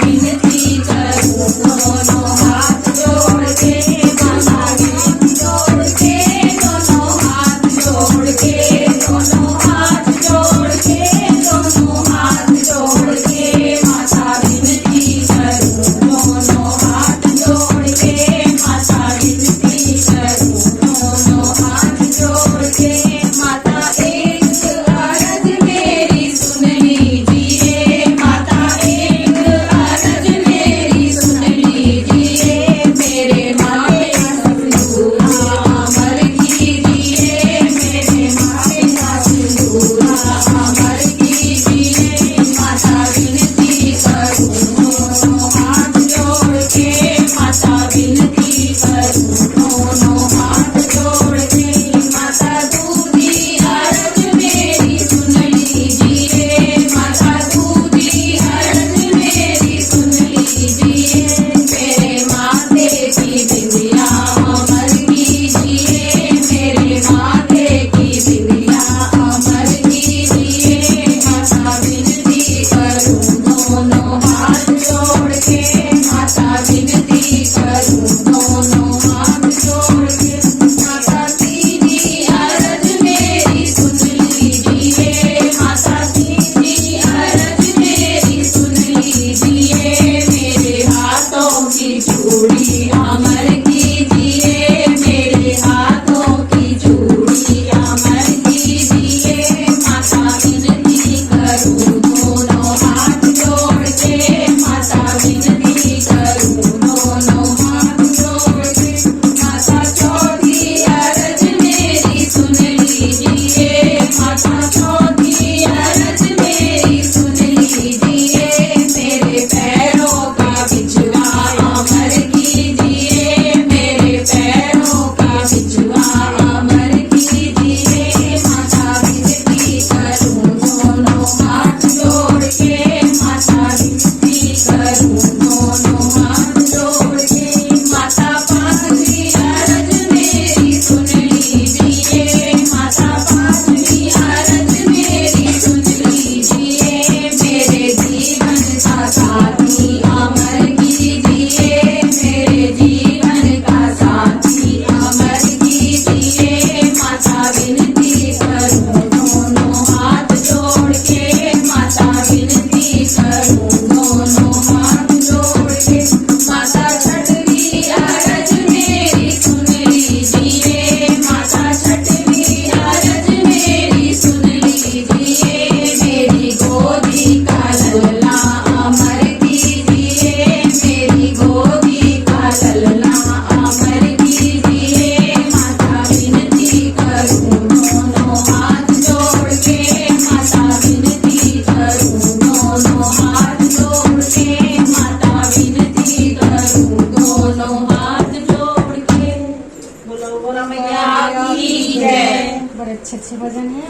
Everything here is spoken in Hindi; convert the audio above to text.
विनती करूं दोनों हाथ जोड़ के, माता विनती जोड़ के, दोनों हाथ जोड़ के, दोनों हाथ जोड़ के, दोनों हाथ जोड़ के, माता विनती करूं दोनों हाथ जोड़ के, माता विनती करूं दोनों हाथ जोड़ के। माता एक अरज मेरी सुन लीजिए, माता एक अरज मेरी सुन लीजिए, मेरे माथे का सिंदूरा अमर कीजिए, मेरे माथे का सिंदूरा अमर कीजिए, माता विनती करूं दोनों हाथ जोड़ के, माता विनती करूं दोनों हाथ जोड़ के। माता दूधी अरज मेरी सुन लीजिए, माता दूधी अरज मेरी सुन लीजिए, मेरे माथे की बिंदिया अमर कीजिए, मेरे माथे की बिंदिया अमर कीजिए, माता विनती करूं दोनों हाथ जोड़ के, माता विनती करूं दोनों हाथ जोड़ के। माता सीधी अरज मेरी सुन लीजिए, माता सीधी अरज मेरी सुन लीजिए, मेरे हाथों की चूड़ी अमर कीजिए, मेरे हाथों की चूड़ी अमर कीजिए, माता विनती करूं दोनों हाथ जोड़ के, माता विनती करूं दोनों हाथ जोड़ के। माता चौथी अरज मेरी सुन लीजिए, माता चौथी अरज मेरी सुन लीजिए, मेरे पैरों का बिछुआ अमर कीजिए, मेरे पैरों का बिछुआ अमर कीजिए, माता विनती करूं दोनों हाथ जोड़ के, माता विनती करूं दोनों हाथ जोड़ के। माता पांचवी अरज मेरी सुन लीजिए, माता पांचवी अरज मेरी सुन लीजिए, मेरे जीवन का साथी अमर कीजिए, मेरे जीवन का साथी अमर कीजिए, माता विनती करूं दोनों हाथ जोड़ के, माता विनती करूं दोनों हाथ जोड़ के। माता छठवीं अरज मेरी सुन लीजिए, माता छठवीं अरज मेरी सुन लीजिए, मेरी गोदी का ललना अमर कीजिए, मेरी गोदी का ललना अमर कीजिए, माता विनती करूं दोनों हाथ जोड़ के, माता विनती करूं दोनों हाथ जोड़ के, माता विनती करूं दोनों हाथ जोड़ के। बोलो मैया की जय। बड़े अच्छे अच्छे भजन हैं।